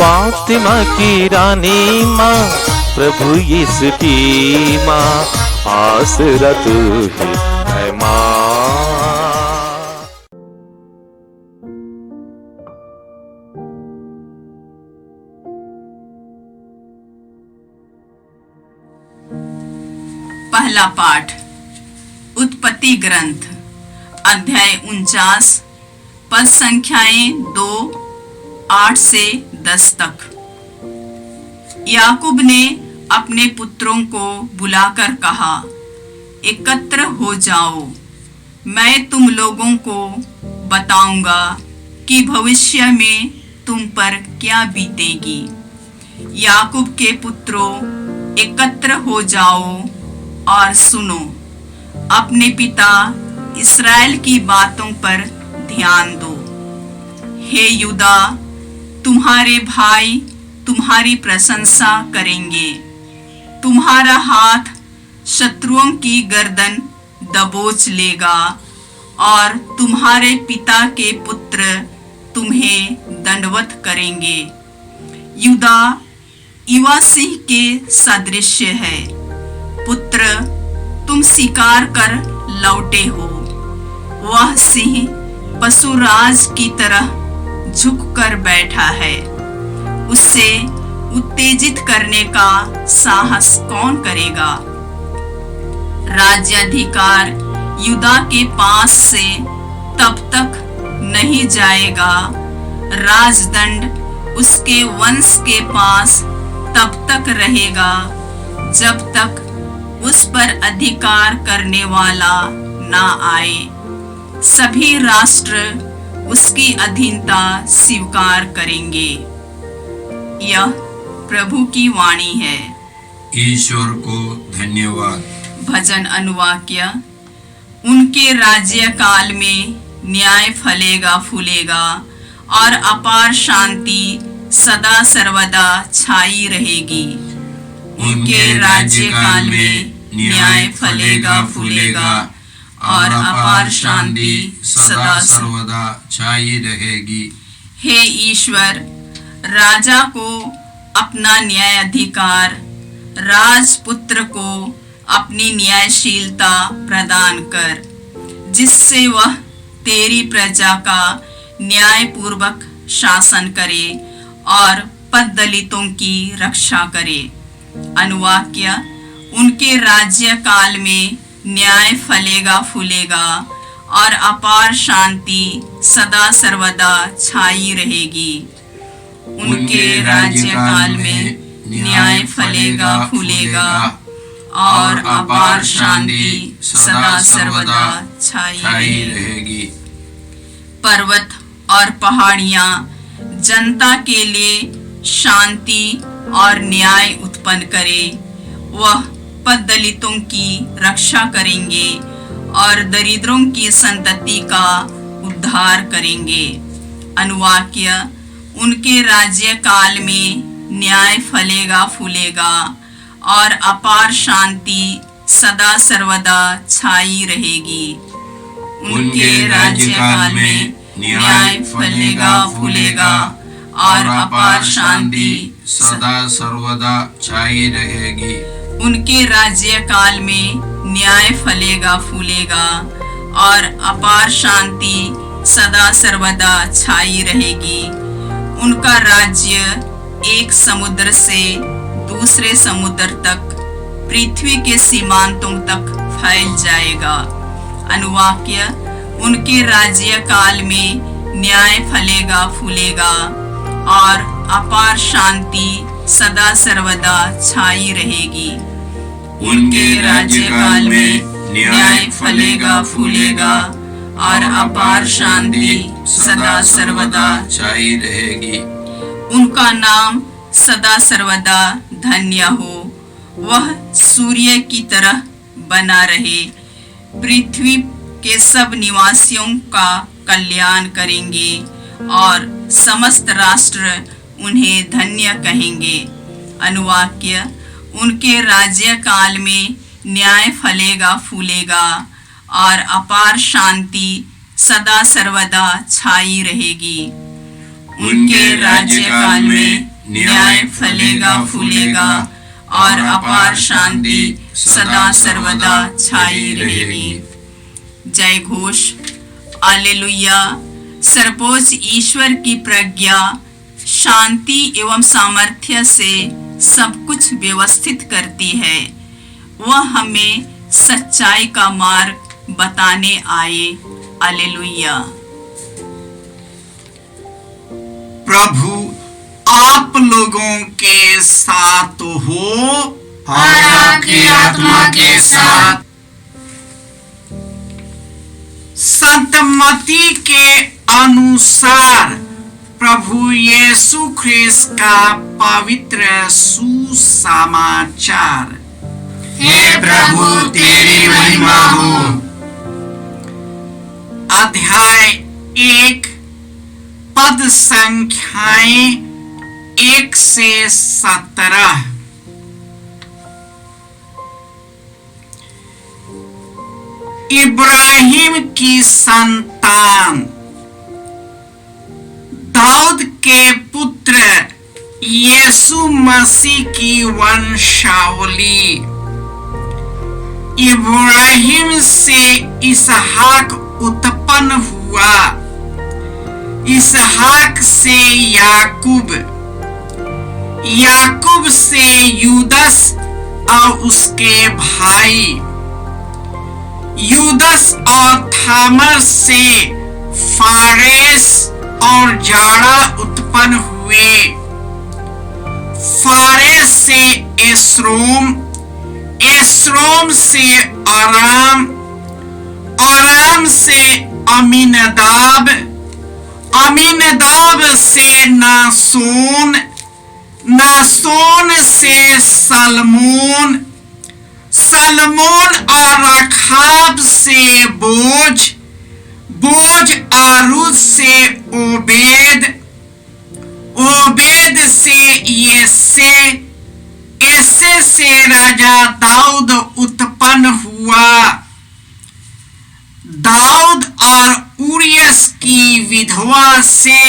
फातिमा की रानी माँ, प्रभु यीशु की माँ, आसरा तू ही है माँ। पहला पाठ उत्पत्ति ग्रंथ अध्याय 49 पद संख्याएं 2, 8 से 10 तक। याकूब ने अपने पुत्रों को बुलाकर कहा, एकत्र हो जाओ, मैं तुम लोगों को बताऊंगा कि भविष्य में तुम पर क्या बीतेगी। याकूब के पुत्रों, एकत्र हो जाओ और सुनो, अपने पिता इस्राएल की बातों पर ध्यान दो। हे यूदा, तुम्हारे भाई तुम्हारी प्रशंसा करेंगे। तुम्हारा हाथ शत्रुओं की गर्दन दबोच लेगा और तुम्हारे पिता के पुत्र तुम्हें दंडवत करेंगे। यूदा युवा सिंह के सदृश है। पुत्र, तुम शिकार कर लौटे हो। वह सिंह पशुराज की तरह झुककर बैठा है। उससे उत्तेजित करने का साहस कौन करेगा? राज्याधिकार यूदा के पास से तब तक नहीं जाएगा, राजदंड उसके वंश के पास तब तक रहेगा जब तक उस पर अधिकार करने वाला ना आए। सभी राष्ट्र उसकी अधीनता स्वीकार करेंगे। यह प्रभु की वाणी है। ईश्वर को धन्यवाद। भजन अनुवाक्य। उनके राज्य काल में न्याय फलेगा फूलेगा और अपार शांति सदा सर्वदा छाई रहेगी। उनके राज्य काल में न्याय फलेगा फूलेगा और अपार शांति सदा सर्वदा छाई रहेगी। हे ईश्वर, राजा को अपना न्याय अधिकार, राजपुत्र को अपनी न्यायशीलता प्रदान कर, जिससे वह तेरी प्रजा का न्याय पूर्वक शासन करे और पद दलितों की रक्षा करे। अनुवाक्य। उनके राज्य काल में न्याय फलेगा फूलेगा और अपार शांति सदा सर्वदा छाई रहेगी। उनके राज्य काल में न्याय फलेगा फूलेगा और अपार शांति सदा सर्वदा छाई रहेगी। पर्वत और पहाड़ियां जनता के लिए शांति और न्याय उत्पन्न करे। वह पद दलितों की रक्षा करेंगे और दरिद्रों की संतति का उद्धार करेंगे। अनुवाक्य। उनके राज्य काल में न्याय फलेगा फूलेगा और अपार शांति सदा सर्वदा छाई रहेगी। उनके राज्य काल में न्याय फलेगा फूलेगा और अपार शांति सदा सर्वदा छाई रहेगी। उनके राज्य काल में न्याय फलेगा फूलेगा और अपार शांति सदा सर्वदा छाई रहेगी। उनका राज्य एक समुद्र से दूसरे समुद्र तक, पृथ्वी के सीमांतों तक फैल जाएगा। अनुवाक्य। उनके राज्य काल में न्याय फलेगा फूलेगा और अपार शांति सदा सर्वदा छाई रहेगी। उनके राज्य काल में न्याय फलेगा फूलेगा और अपार शांति सदा सर्वदा छाई रहेगी। उनका नाम सदा सर्वदा धन्य हो। वह सूर्य की तरह बना रहे। पृथ्वी के सब निवासियों का कल्याण करेंगे और समस्त राष्ट्र उन्हें धन्य कहेंगे। अनुवाक्य। उनके राज्य काल में न्याय फलेगा फूलेगा और अपार शांति सदा सर्वदा छाई रहेगी। उनके राज्य काल में पत्ता फूलेगा और अपार शांति सदा सर्वदा छाई रहेगी। जय घोष। हालेलुया। सर्वोच्च ईश्वर की प्रज्ञा शांति एवं सामर्थ्य से सब कुछ व्यवस्थित करती है। वह हमें सच्चाई का मार्ग बताने आए। हालेलुया। प्रभु आप लोगों के साथ हो और आपकी आत्मा के साथ। संत मत्ती के अनुसार प्रभु यीशु ख्रिस्त का पवित्र सुसमाचार। हे प्रभु तेरी महिमा हो। अध्याय 1 पद संख्याएं 1 से 17। इब्राहिम की संतान दाऊद के पुत्र यीशु मसीह की वंशावली। इब्राहिम से इसहाक उत्पन्न हुआ, इसहाक से याकूब, याकूब से यूदस और उसके भाई, यूदस और थामर से फारेस और जाड़ा उत्पन्न हुए, फारेस से एस्रोम, एस्रोम से अराम, अराम से अमीनदाब, अमीनदाब से नासोन, नासोन से सलमोन, सलमोन और रखाब से बोज, बोज आरूद से ओबेद, ओबेद से येसे, येसे से राजा दाऊद उत्पन्न हुआ। दाऊद और उरियस की विधवा से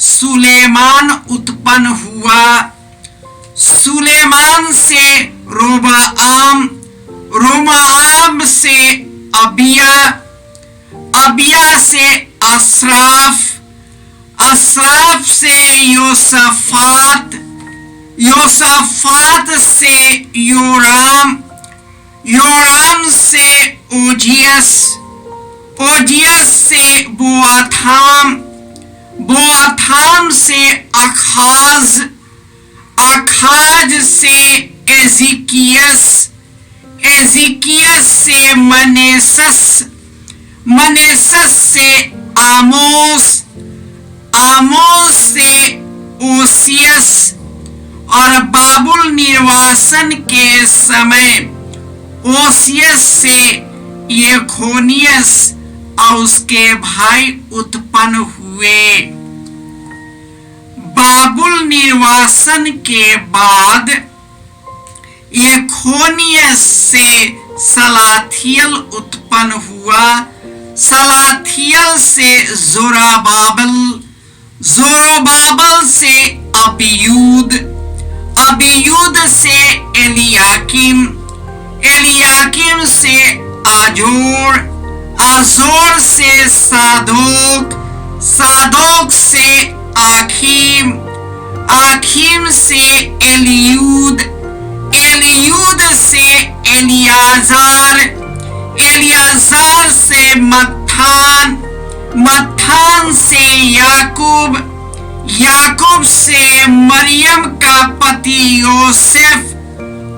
सुलेमान उत्पन्न हुआ, सुलेमान से रोबाआम, रोबाआम से अबिया, अबिया से अशराफ, अशराफ से योसाफात, योसाफात से योराम, योराम से ओजियस, ओजियस से बोआथाम, बोआथाम से अखाज, अखाज से एजिकियस, एजिकियस से मनेसस, मनेसस से आमोस, आमोस से ओसियस। और बाबुल निर्वासन के समय ओसियस से येखोनियस और उसके भाई उत्पन्न हुए। बाबुल निर्वासन के बाद येखोनियस से सलाथियल उत्पन्न हुआ, सलाथियल से जोराबाबल, जोराबाबल से अबियूद, अबियूद से एलियाकिम, एलियाकिम से आजोर, आजोर से सादोक, सादोक से आखीम, आखीम से एलियूद, एलियूद से एलियाजार, एलियाजार से मत्थान, मत्थान से याकूब, याकूब से मरियम का पति योसेफ,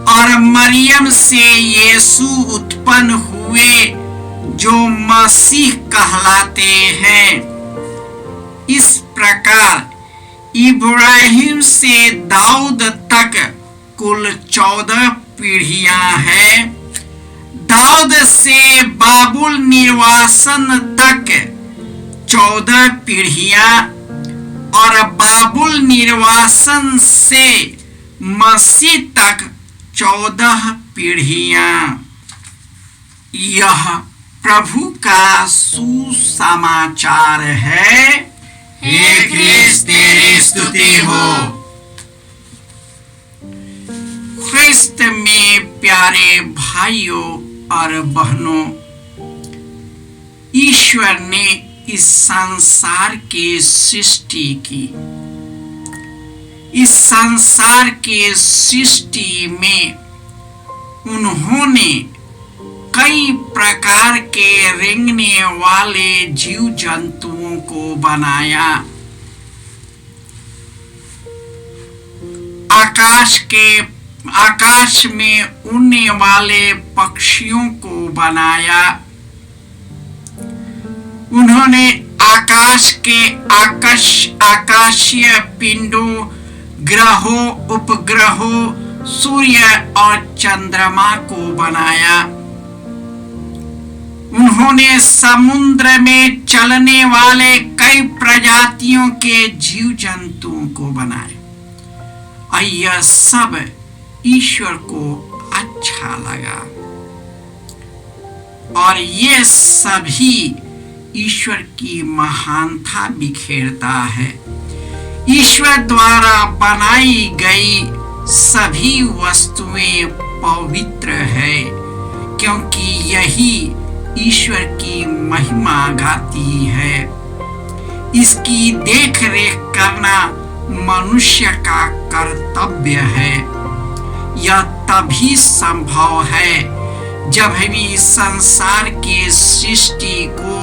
और मरियम से यीशु उत्पन्न हुए जो मसीह कहलाते हैं। इस प्रकार इब्राहिम से दाऊद तक कुल 14 पीढ़ियां हैं। दाऊद से बाबुल निर्वासन तक 14 पीढ़ियां और बाबुल निर्वासन से मसीह तक 14 पीढ़ियां। यह प्रभु का सुसमाचार है। हे ख्रीस्त तेरी स्तुति हो। प्यारे भाइयों और बहनों, ईश्वर ने इस संसार की सृष्टि की। इस संसार के सृष्टि में उन्होंने कई प्रकार के रेंगने वाले जीव जंतुओं को बनाया। आकाश में उड़ने वाले पक्षियों को बनाया। उन्होंने आकाश के आकाशीय पिंडों, ग्रहों, उपग्रहों, सूर्य और चंद्रमा को बनाया। उन्होंने समुद्र में चलने वाले कई प्रजातियों के जीव जंतुओं को बनाया। और यह सब ईश्वर को अच्छा लगा और ये सभी ईश्वर की महानता बिखेरता है। ईश्वर द्वारा बनाई गई सभी वस्तुएं पवित्र है, क्योंकि यही ईश्वर की महिमा गाती है। इसकी देखरेख करना मनुष्य का कर्तव्य है। यह तभी संभव है जब हम इस संसार के सृष्टि को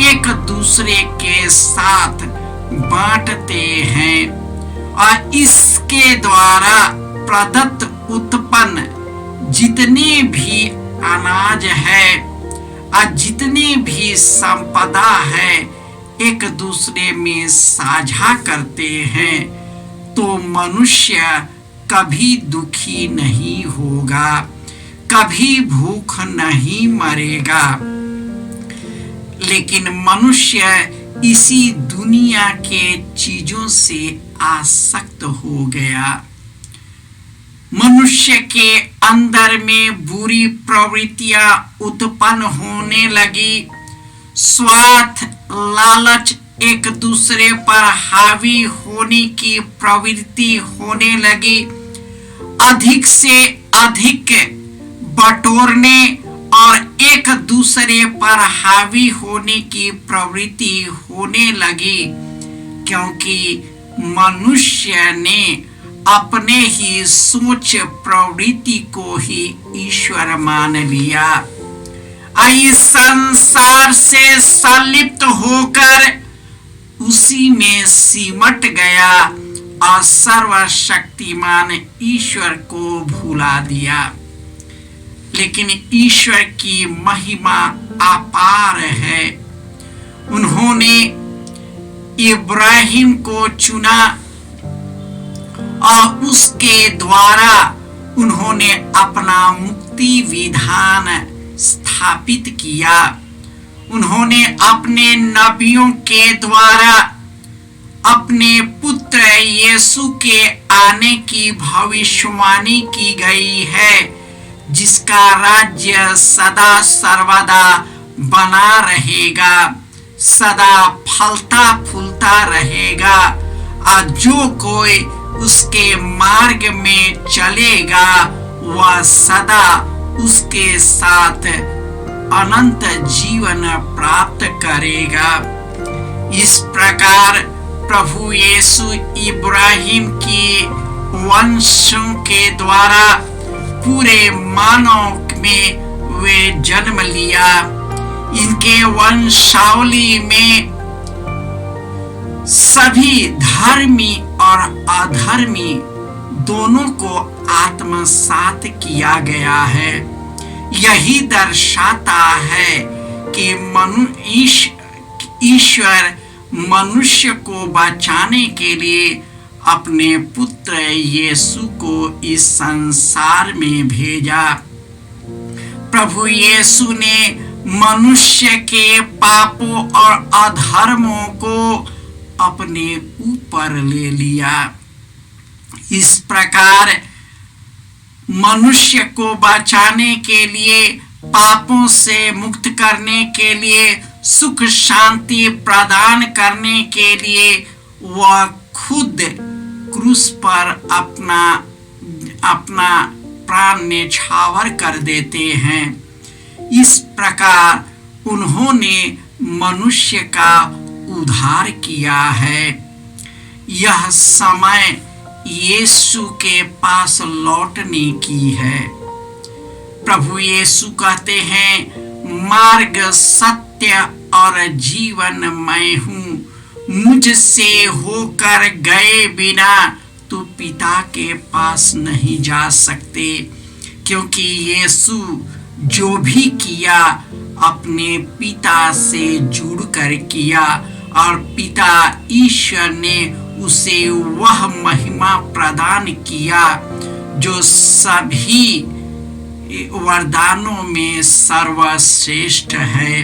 एक दूसरे के साथ बांटते हैं और इसके द्वारा प्रदत्त उत्पन्न जितने भी अनाज है और जितनी भी संपदा है एक दूसरे में साझा करते हैं, तो मनुष्य कभी दुखी नहीं होगा, कभी भूख नहीं मरेगा। लेकिन मनुष्य इसी दुनिया के चीजों से आसक्त हो गया। मनुष्य के अंदर में बुरी प्रवृत्तियां उत्पन्न होने लगी। स्वार्थ, लालच, एक दूसरे पर हावी होने की प्रवृत्ति होने लगी। अधिक से अधिक बटोरने और एक दूसरे पर हावी होने की प्रवृत्ति होने लगी, क्योंकि मनुष्य ने अपने ही सोच प्रवृत्ति को ही ईश्वर मान लिया। इस संसार से संलिप्त होकर उसी में सिमट गया और सर्वशक्तिमान ईश्वर को भुला दिया। लेकिन ईश्वर की महिमा अपार है। उन्होंने इब्राहिम को चुना और उसके द्वारा उन्होंने अपना मुक्ति विधान स्थापित किया। उन्होंने अपने नबियों के द्वारा अपने पुत्र यीशु के आने की भविष्यवाणी की गई है, जिसका राज्य सदा सर्वदा बना रहेगा, सदा फलता फूलता रहेगा। और जो कोई उसके मार्ग में चलेगा वह सदा उसके साथ अनंत जीवन प्राप्त करेगा। इस प्रकार प्रभु यीशु इब्राहिम की वंशों के द्वारा पूरे मानव में वे जन्म लिया। इनके वंशावली में सभी धर्मी और अधर्मी दोनों को आत्मसात किया गया है। यही दर्शाता है कि ईश्वर मनुष्य को बचाने के लिए अपने पुत्र यीशु को इस संसार में भेजा। प्रभु यीशु ने मनुष्य के पापों और अधर्मों को अपने ऊपर ले लिया। इस प्रकार मनुष्य को बचाने के लिए, पापों से मुक्त करने के लिए, सुख शांति प्रदान करने के लिए वह खुद क्रूस पर अपना प्राण न्यौछावर कर देते हैं। इस प्रकार उन्होंने मनुष्य का उद्धार किया है। यह समय यीशु के पास लौटने की है। प्रभु यीशु कहते हैं, मार्ग, सत्य और जीवन मैं हूँ। मुझसे होकर गए बिना तू पिता के पास नहीं जा सकते, क्योंकि यीशु जो भी किया अपने पिता से जुड़कर किया और पिता ईश्वर ने उसे वह महिमा प्रदान किया जो सभी वरदानों में सर्वश्रेष्ठ है।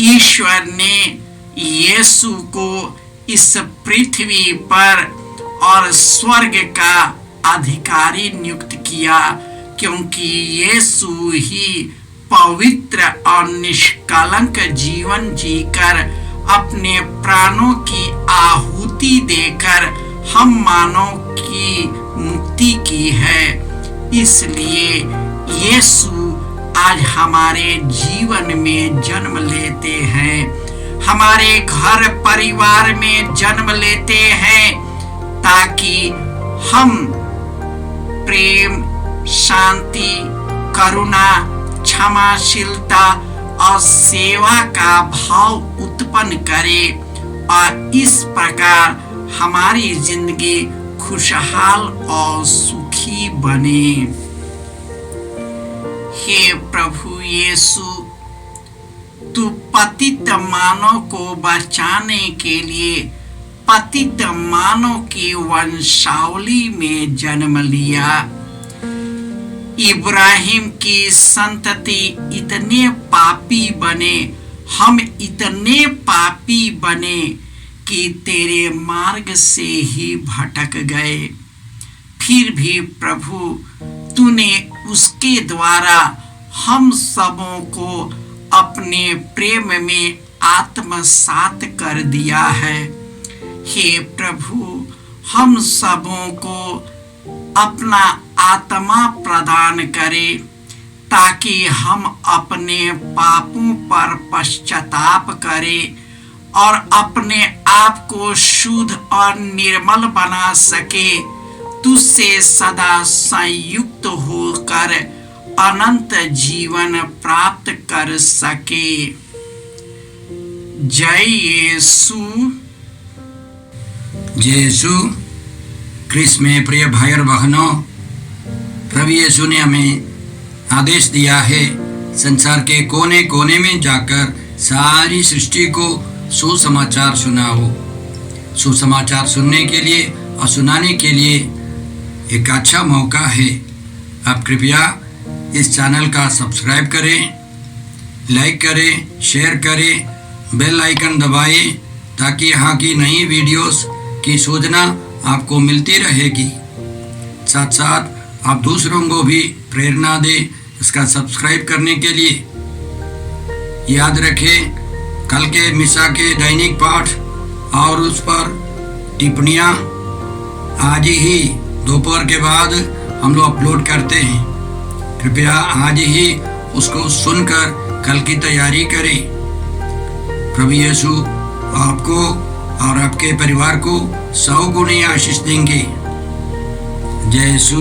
ईश्वर ने यीशु को इस पृथ्वी पर और स्वर्ग का अधिकारी नियुक्त किया, क्योंकि यीशु ही पवित्र और निष्कलंक जीवन जीकर अपने प्राणों की आहुति देकर हम मानव की मुक्ति की है। इसलिए यीशु आज हमारे जीवन में जन्म लेते हैं, हमारे घर परिवार में जन्म लेते हैं, ताकि हम प्रेम, शांति, करुणा, क्षमाशीलता और सेवा का भाव उत्पन्न करें और इस प्रकार हमारी जिंदगी खुशहाल और सुखी बने। हे प्रभु यीशु, तू पतित मानव को बचाने के लिए पतित मानव की वंशावली में जन्म लिया। इब्राहिम की संतति इतने पापी बने, हम इतने पापी बने कि तेरे मार्ग से ही भटक गए। फिर भी प्रभु तूने उसके द्वारा हम सबों को अपने प्रेम में आत्मसात कर दिया है। हे प्रभु, हम सबों को अपना आत्मा प्रदान करे, ताकि हम अपने पापों पर पश्चाताप करें और अपने आप को शुद्ध और निर्मल बना सके, तुझसे सदा संयुक्त होकर अनंत जीवन प्राप्त कर सके। जय यीशु। जय यीशु क्रिस्त में प्रिय भाई और बहनों, प्रभु यीशु ने हमें आदेश दिया है संसार के कोने कोने में जाकर सारी सृष्टि को सुसमाचार सुनाओ। सुसमाचार सुनने के लिए और सुनाने के लिए एक अच्छा मौका है। आप कृपया इस चैनल का सब्सक्राइब करें, लाइक करें, शेयर करें, बेल आइकन दबाएं, ताकि यहाँ की नई वीडियोस की सूचना आपको मिलती रहेगी। साथ साथ आप दूसरों को भी प्रेरणा दें इसका सब्सक्राइब करने के लिए। याद रखें, कल के मिसा के दैनिक पाठ और उस पर टिप्पणियाँ आज ही दोपहर के बाद हम लोग अपलोड करते हैं। कृपया आज ही उसको सुनकर कल की तैयारी करें। प्रभु यीशु आपको और आपके परिवार को 100 गुनी आशीष देंगे। जय यीशु।